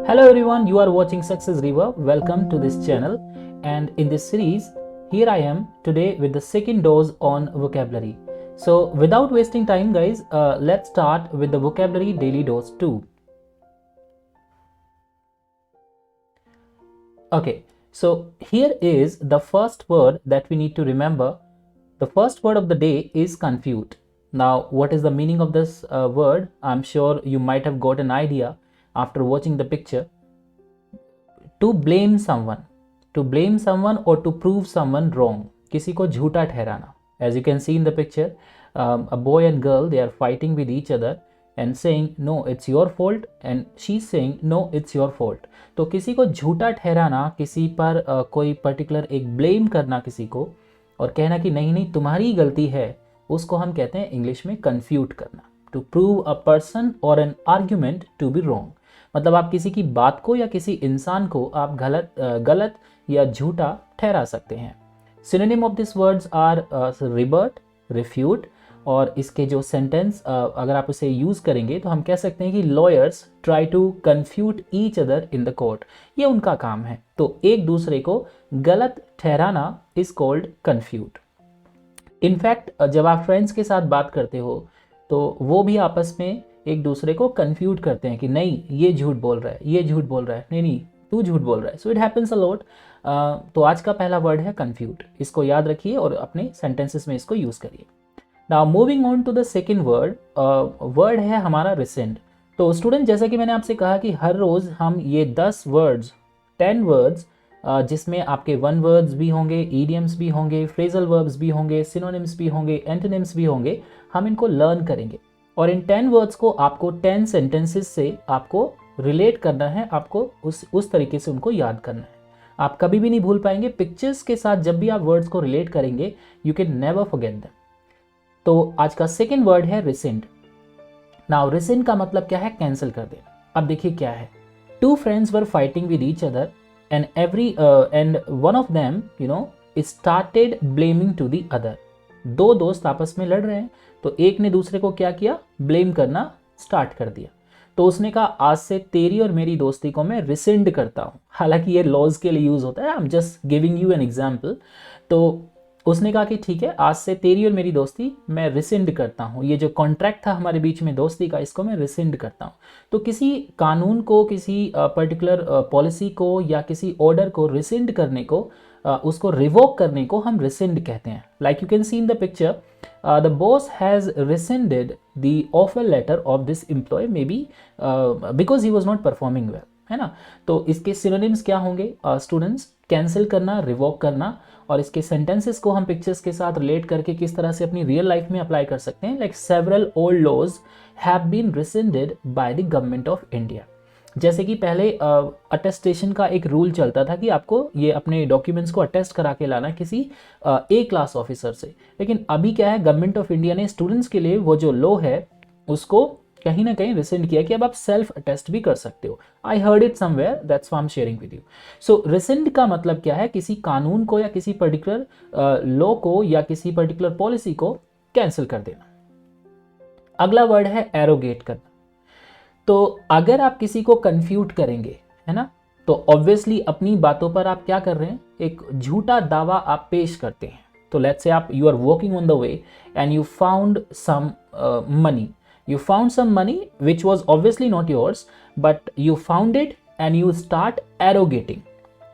Hello everyone, you are watching Success River. Welcome to this channel. And in this series, here I am today with the second dose on vocabulary. So without wasting time guys, let's start with the vocabulary daily dose 2. Okay, so here is the first word that we need to remember. The first word of the day is confused. Now, what is the meaning of this word? I'm sure you might have got an idea after watching the picture. To blame someone or to prove someone wrong, किसी को झूठा ठहराना. As you can see in the picture, a boy and girl, they are fighting with each other and saying no it's your fault and she's saying no it's your fault. तो किसी को झूठा ठहराना, किसी पर कोई पर्टिकुलर एक blame करना किसी को और कहना कि नहीं नहीं तुम्हारी गलती है, उसको हम कहते हैं इंग्लिश में कंफ्यूट करना. To prove a person or an argument to be wrong, मतलब आप किसी की बात को या किसी इंसान को आप गलत या झूठा ठहरा सकते हैं. Synonym of this words are rebut, refute, और इसके जो सेंटेंस अगर आप उसे यूज़ करेंगे तो हम कह सकते हैं कि lawyers try to confute each other in the court. ये उनका काम है, तो एक दूसरे को गलत ठहराना इज कॉल्ड कन्फ्यूट. इनफैक्ट जब आप फ्रेंड्स के साथ बात करते हो तो वो भी आपस में एक दूसरे को कन्फ्यूट करते हैं कि नहीं ये झूठ बोल रहा है, ये झूठ बोल रहा है, नहीं नहीं तू झूठ बोल रहा है. So it happens a lot. तो आज का पहला वर्ड है कन्फ्यूट. इसको याद रखिए और अपने सेंटेंसेस में इसको यूज़ करिए. Now moving on to the second word, word है हमारा रिसेंट. तो स्टूडेंट, जैसा कि मैंने आपसे कहा कि हर रोज़ हम ये 10 वर्ड्स, 10 वर्ड्स, जिसमें आपके वन वर्ड्स भी होंगे, ईडियम्स भी होंगे, फ्रेजल वर्ब्स भी होंगे, सिनोनिम्स भी होंगे, एंटोनिम्स भी होंगे, हम इनको लर्न करेंगे. और इन 10 वर्ड्स को आपको 10 सेंटेंसेस से आपको रिलेट करना है, आपको उस तरीके से उनको याद करना है. आप कभी भी नहीं भूल पाएंगे. पिक्चर्स के साथ जब भी आप वर्ड्स को रिलेट करेंगे you can never forget them. तो आज का सेकेंड वर्ड है रिसेंट. नाउ रिसेंट का मतलब क्या है? कैंसिल कर देना. अब देखिए क्या है. Two friends were fighting with each other and one of them started blaming to the other. दो दोस्त आपस में लड़ रहे हैं तो एक ने दूसरे को क्या किया? ब्लेम करना स्टार्ट कर दिया. तो उसने कहा आज से तेरी और मेरी दोस्ती को मैं रिसेंड करता हूँ. हालांकि ये लॉज के लिए यूज़ होता है, I am just giving you an example. तो उसने कहा कि ठीक है, आज से तेरी और मेरी दोस्ती मैं रिसेंड करता हूँ. ये जो कॉन्ट्रैक्ट था हमारे बीच में दोस्ती का, इसको मैं रिसेंड करता हूँ. तो किसी कानून को, किसी पर्टिकुलर पॉलिसी को या किसी ऑर्डर को रिसेंड करने को, उसको रिवोक करने को हम रिसेंड कहते हैं. Like you can see in the picture, the boss has rescinded the offer letter of this employee may be because he was not performing well, है ना. तो इसके सिनोनिम्स क्या होंगे स्टूडेंट्स? कैंसिल करना, रिवोक करना. और इसके सेंटेंसेस को हम पिक्चर्स के साथ रिलेट करके किस तरह से अपनी रियल लाइफ में अप्लाई कर सकते हैं. Like several old laws have been rescinded by the government of India. जैसे कि पहले अटेस्टेशन का एक रूल चलता था कि आपको ये अपने डॉक्यूमेंट्स को अटेस्ट करा के लाना किसी ए क्लास ऑफिसर से. लेकिन अभी क्या है, गवर्नमेंट ऑफ इंडिया ने स्टूडेंट्स के लिए वो जो लॉ है उसको कहीं ना कहीं रिसेंड किया कि अब आप सेल्फ अटेस्ट भी कर सकते हो. I heard it somewhere, that's why I am sharing with you. So resend का मतलब क्या है? किसी कानून को या किसी पर्टिकुलर लॉ को या किसी पर्टिकुलर पॉलिसी को कैंसिल कर देना. अगला वर्ड है एरोगेट करना. तो अगर आप किसी को कंफ्यूट करेंगे, है ना, तो ऑब्वियसली अपनी बातों पर आप क्या कर रहे हैं? एक झूठा दावा आप पेश करते हैं. तो लेट्स से आप you are walking on the way and you found some money. You found some money which was obviously not yours, but you found it and you start arrogating.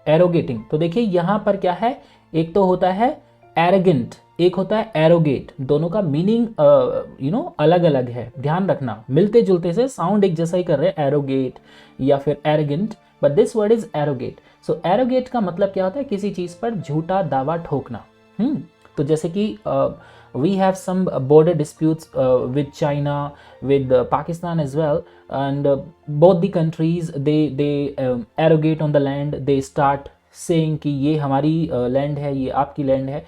Arrogating. तो देखिए यहाँ पर क्या है, एक तो होता है arrogant, एक होता है arrogate. दोनों का मीनिंग अलग अलग है, ध्यान रखना. मिलते जुलते से साउंड एक जैसा ही कर रहे हैं, arrogate या फिर arrogant, but this word is arrogate. So arrogate का मतलब क्या होता है? किसी चीज़ पर झूठा दावा ठोकना. तो जैसे कि we have some border disputes with China, with Pakistan as well, and both the countries they arrogate on the land. They start saying कि ये हमारी land है, ये आपकी land है.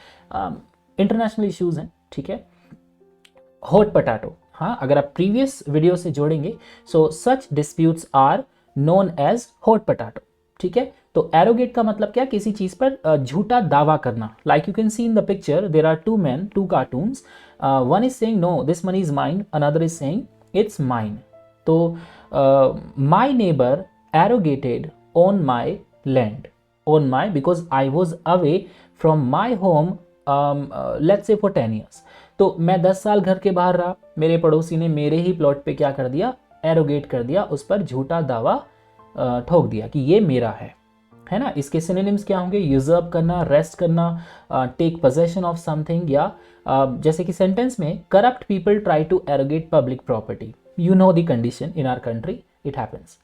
इंटरनेशनल इश्यूज हैं, ठीक है. हॉट पटाटो, हाँ, अगर आप प्रीवियस वीडियो से जोड़ेंगे, so such disputes are known as hot potato, ठीक है. तो एरोगेट का मतलब क्या? किसी चीज पर झूठा दावा करना. Like you can see in the picture, there are two man, two cartoons. One is saying no this money is mine, another is saying it's mine. तो my neighbour arrogated on my land. On my, because I was away from my home, let's say for 10 years. तो मैं 10 साल घर के बाहर रहा, मेरे पड़ोसी ने मेरे ही प्लॉट पे क्या कर दिया, एरोगेट कर दिया, उस पर झूठा दावा ठोक दिया कि ये मेरा है ना। इसके सिनोनिम्स क्या होंगे, यूजर्व करना, रेस्ट करना, टेक पोजेशन ऑफ समथिंग, या जैसे कि सेंटेंस में corrupt people try to arrogate public property. You know the condition in our country, it happens.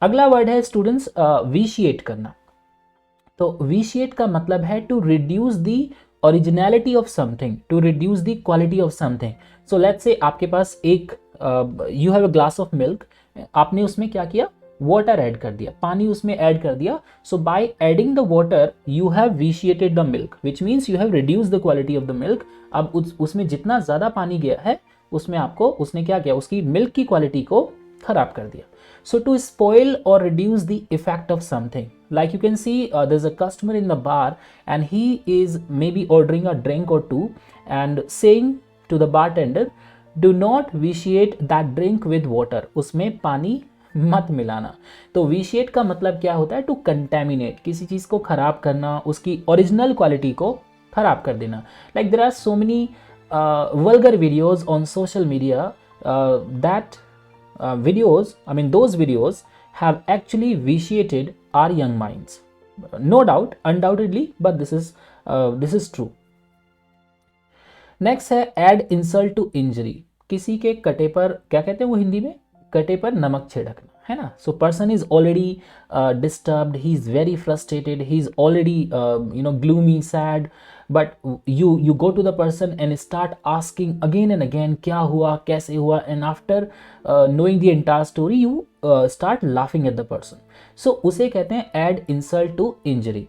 अगला वर्ड है स्टूडेंट्स विशिएट करना। तो विशिएट का मतलब है to reduce the originality of something, to reduce the quality of something. So let's say आपके पास एक you have a glass of milk, आपने उसमें क्या किया, वाटर ऐड कर दिया, पानी उसमें ऐड कर दिया। So by adding the water you have vitiated the milk, which means you have reduce the quality of the milk. अब उसमें जितना ज़्यादा पानी गया है उसमें आपको उसने क्या किया, उसकी मिल्क की क्वालिटी को खराब कर दिया। So to spoil or reduce the effect of something, like you can see there's a customer in the bar and he is maybe ordering a drink or two and saying to the bartender, do not vitiate that drink with water, उसमें पानी मत मिलाना। तो vitiate का मतलब क्या होता है, टू कंटेमिनेट, किसी चीज़ को खराब करना, उसकी ओरिजिनल क्वालिटी को खराब कर देना। Like there are so many vulgar videos on social media that videos, I mean those videos have actually vitiated our young minds, no doubt, undoubtedly, but this is true. Next है add insult to injury, किसी के कटे पर क्या कहते हैं वो हिंदी में, कटे पर नमक छिड़कना, है ना। So person is already disturbed, he is very frustrated, he is already gloomy, sad, but you go to the person and start asking again and again क्या हुआ, कैसे हुआ, and after knowing the entire story you start laughing at the person. So उसे कहते हैं add insult to injury.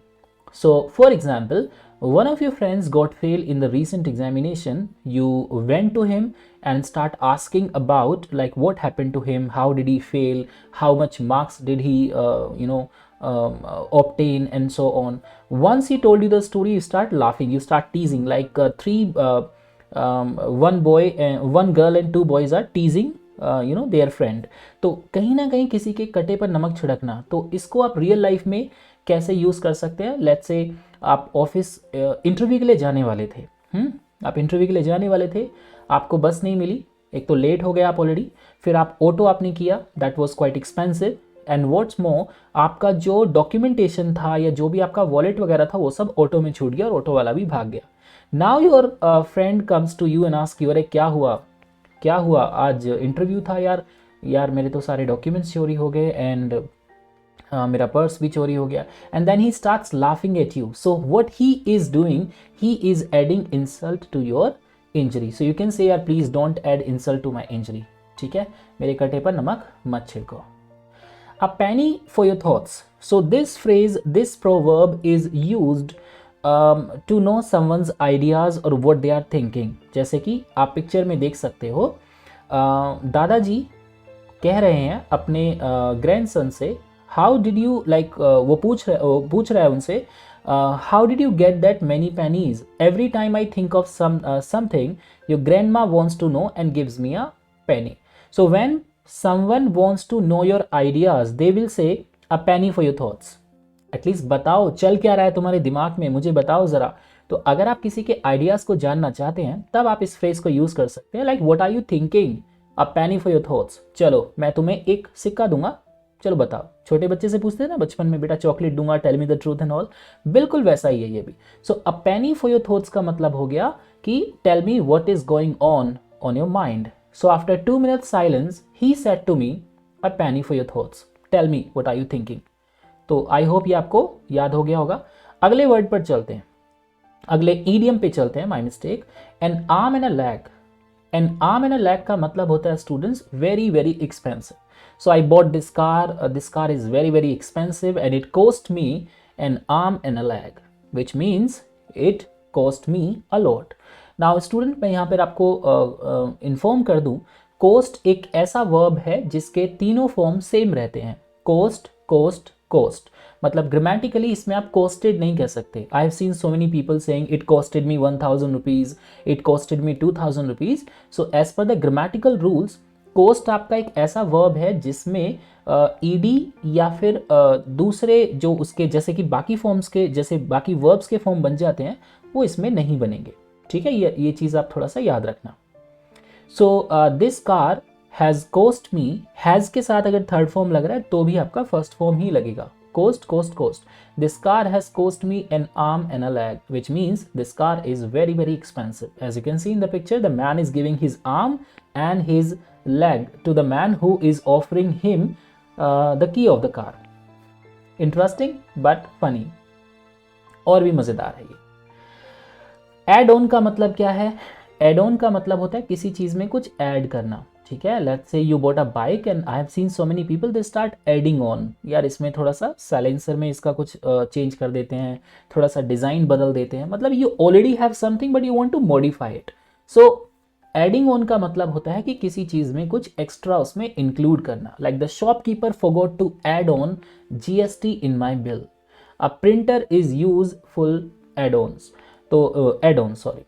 So for example, one of your friends got fail in the recent examination, you went to him and start asking about like what happened to him, how did he fail, how much marks did he obtain, and so on. Once he told you the story, you start laughing, you start teasing, like one girl and two boys are teasing their friend. तो कहीं ना कहीं किसी के कटे पर नमक छिड़कना, तो इसको आप रियल लाइफ में कैसे यूज़ कर सकते हैं। लेट्स से आप ऑफिस इंटरव्यू के लिए जाने वाले थे, आप इंटरव्यू के लिए जाने वाले थे, आपको बस नहीं मिली, एक तो लेट हो गए आप ऑलरेडी, फिर आप ऑटो आपने किया, that was quite expensive, and what's more आपका जो डॉक्यूमेंटेशन था या जो भी आपका वॉलेट वगैरह था वो सब ऑटो में छूट गया और ऑटो वाला भी भाग गया। Now your friend comes to you and ask you, अरे क्या हुआ आज इंटरव्यू था यार मेरे तो सारे डॉक्यूमेंट्स चोरी हो गए एंड मेरा पर्स भी चोरी हो गया, and then he starts laughing at you. So what he is doing, he is adding insult to your injury. So you can say यार please don't add insult to my injury, ठीक है, मेरे कटे पर नमक मत छिड़को। A penny for your thoughts. So this phrase, this proverb is used to know someone's ideas or what they are thinking. जैसे कि आप पिक्चर में देख सकते हो, दादाजी कह रहे हैं अपने ग्रैंडसन से, हाउ डिड यू लाइक, वो पूछ रहा है उनसे, how did you get that many pennies, every time I think of something your grandma wants to know and gives me a penny. So when someone wants to know your ideas, they will say a penny for your thoughts. At least बताओ चल क्या रहा है तुम्हारे दिमाग में, मुझे बताओ ज़रा। तो अगर आप किसी के आइडियाज़ को जानना चाहते हैं तब आप इस फ्रेज को यूज़ कर सकते हैं, like what are you thinking, a penny for your thoughts. चलो मैं तुम्हें एक सिक्का दूंगा, चलो बताओ। छोटे बच्चे से पूछते हैं ना बचपन में, बेटा चॉकलेट दूंगा, tell me the truth and all, बिल्कुल वैसा ही है ये भी। So a penny for your thoughts का मतलब हो गया कि tell me what is going on your mind. So after 2 minutes silence, he said to me, a penny for your thoughts. Tell me, what are you thinking? तो I hope ये आपको याद हो गया होगा। अगले वर्ड पर चलते हैं, अगले idiom पे चलते हैं, my mistake. An arm and a leg. An arm and a leg का मतलब होता है students very very expensive. So I bought this car. This car is very very expensive and it cost me an arm and a leg, which means it cost me a lot. Now student मैं यहाँ पर आपको inform कर दूँ, coast एक ऐसा verb है जिसके तीनों फॉर्म सेम रहते हैं, कोस्ट कोस्ट कोस्ट। मतलब ग्रामेटिकली इसमें आप कोस्टेड नहीं कह सकते। I have seen so many people saying it costed me 1000 rupees, it costed me 2000 rupees. So as per the grammatical rules cost आपका एक ऐसा वर्ब है जिसमें ईडी या फिर दूसरे जो उसके जैसे कि बाकी फॉर्म्स के जैसे बाकी वर्ब्स के फॉर्म बन जाते हैं वो इसमें नहीं बनेंगे। ठीक है, ये चीज़ आप थोड़ा सा याद रखना। So this car has cost me, has के साथ अगर थर्ड फॉर्म लग रहा है तो भी आपका फर्स्ट फॉर्म ही लगेगा। Cost, cost, cost. This car has cost me an arm and a leg, which means this car is very, very expensive. As you can see in the picture, the man is giving his arm and his leg to the man who is offering him the key of the car. Interesting but funny. और भी मज़ेदार है ये। Add on का मतलब क्या है? Add on का मतलब होता है किसी चीज़ में कुछ ऐड करना। ठीक है, let's say you bought a bike and I have seen so many people they start adding on, यार इसमें थोड़ा सा साइलेंसर में इसका कुछ चेंज कर देते हैं, थोड़ा सा डिज़ाइन बदल देते हैं, मतलब you already have something but you want to modify it. So adding on का मतलब होता है कि किसी चीज़ में कुछ एक्स्ट्रा उसमें इंक्लूड करना। Like the shopkeeper forgot to add on GST in my bill, a printer is useful add ons, तो एड ऑन सॉरी।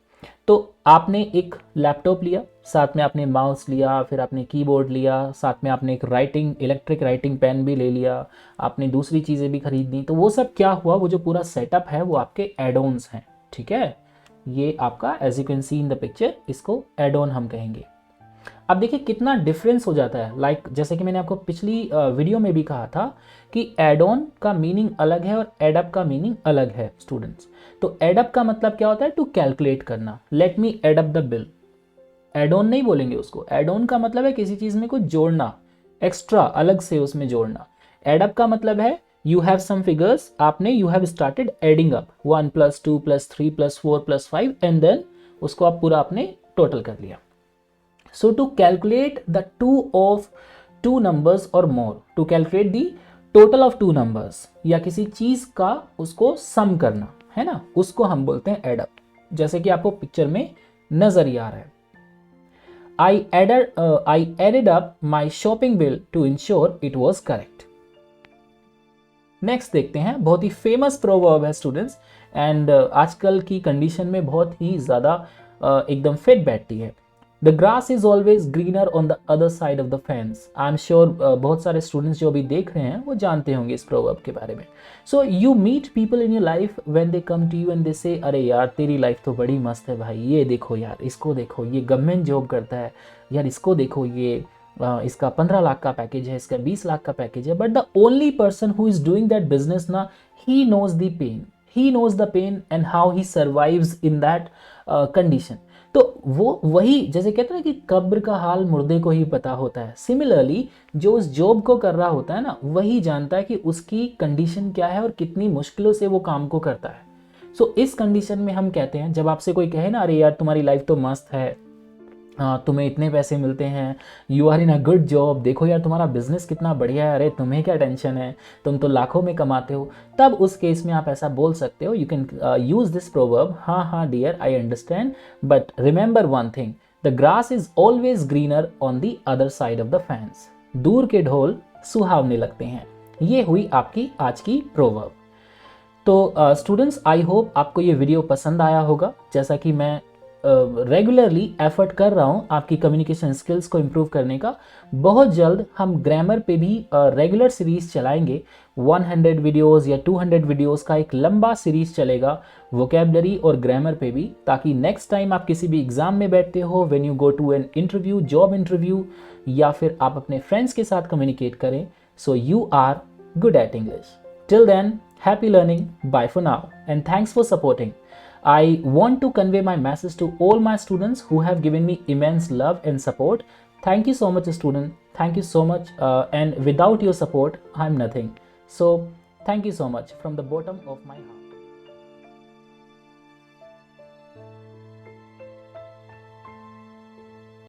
तो आपने एक लैपटॉप लिया, साथ में आपने माउस लिया, फिर आपने कीबोर्ड लिया, साथ में आपने एक इलेक्ट्रिक राइटिंग पेन भी ले लिया, आपने दूसरी चीज़ें भी खरीदनी, तो वो सब क्या हुआ, वो जो पूरा सेटअप है वो आपके एड ऑन्स हैं। ठीक है, ये आपका as you can see in the picture, इसको एड ऑन हम कहेंगे। अब देखिए कितना डिफरेंस हो जाता है। लाइक जैसे कि मैंने आपको पिछली वीडियो में भी कहा था कि एड ऑन का मीनिंग अलग है और एड अप का मीनिंग अलग है स्टूडेंट्स। तो एड अप का मतलब क्या होता है? टू कैलकुलेट करना। Let me add up the bill, add on नहीं बोलेंगे उसको। एड ऑन का मतलब है किसी चीज़ में कुछ जोड़ना, एक्स्ट्रा अलग से उसमें जोड़ना। एड अप का मतलब है यू हैव सम फिगर्स, आपने you have started adding up 1 + 2 + 3 + 4 + 5 and then उसको आप पूरा आपने टोटल कर लिया। So to calculate the two numbers or more, to calculate the total of two numbers, या किसी चीज का उसको सम करना है ना, उसको हम बोलते हैं एड अप। जैसे कि आपको पिक्चर में नजर ही आ रहा है। I added up my shopping bill to ensure it was correct. Next देखते हैं, बहुत ही फेमस प्रोवर्ब है स्टूडेंट्स एंड आजकल की कंडीशन में बहुत ही ज़्यादा एकदम फिट बैठती है। The grass is always greener on the other side of the fence. I am sure बहुत सारे स्टूडेंट्स जो अभी देख रहे हैं वो जानते होंगे इस प्रोवर्ब के बारे में। So you meet people in your life when they come to you and they say अरे यार तेरी लाइफ तो बड़ी मस्त है भाई, ये देखो यार, इसको देखो, ये गवर्नमेंट जॉब करता है यार, इसको देखो, ये इसका 15 लाख का पैकेज है, इसका 20 लाख का पैकेज है। But the only person who is doing that business ना, he knows the pain, he knows the pain and how he survives in that condition. तो वो वही, जैसे कहते हैं कि कब्र का हाल मुर्दे को ही पता होता है। सिमिलरली जो उस जॉब को कर रहा होता है ना, वही जानता है कि उसकी कंडीशन क्या है और कितनी मुश्किलों से वो काम को करता है। सो इस कंडीशन में हम कहते हैं, जब आपसे कोई कहे ना अरे यार तुम्हारी लाइफ तो मस्त है, तुम्हें इतने पैसे मिलते हैं, you are in a good job, देखो यार तुम्हारा बिजनेस कितना बढ़िया है, अरे तुम्हें क्या टेंशन है, तुम तो लाखों में कमाते हो, तब उस केस में आप ऐसा बोल सकते हो। You can use this proverb, हाँ dear I understand but remember one thing, the grass is always greener on the other side of the fence. दूर के ढोल सुहावने लगते हैं। ये हुई आपकी आज की प्रोवर्ब। तो स्टूडेंट्स आई होप आपको ये वीडियो पसंद आया होगा। जैसा कि मैं रेगुलरली एफर्ट कर रहा हूँ आपकी कम्युनिकेशन स्किल्स को इम्प्रूव करने का। बहुत जल्द हम ग्रामर पे भी रेगुलर सीरीज चलाएंगे। 100 वीडियोस या 200 वीडियोस का एक लंबा सीरीज चलेगा वोकेबलरी और ग्रामर पे भी, ताकि नेक्स्ट टाइम आप किसी भी एग्जाम में बैठते हो, when you go to an interview, job interview, या फिर आप अपने फ्रेंड्स के साथ कम्युनिकेट करें, so you are good at English. Till then, happy learning, bye for now, and thanks for supporting. I want to convey my message to all my students who have given me immense love and support. Thank you so much, student. Thank you so much. And without your support, I'm nothing. So, thank you so much from the bottom of my heart.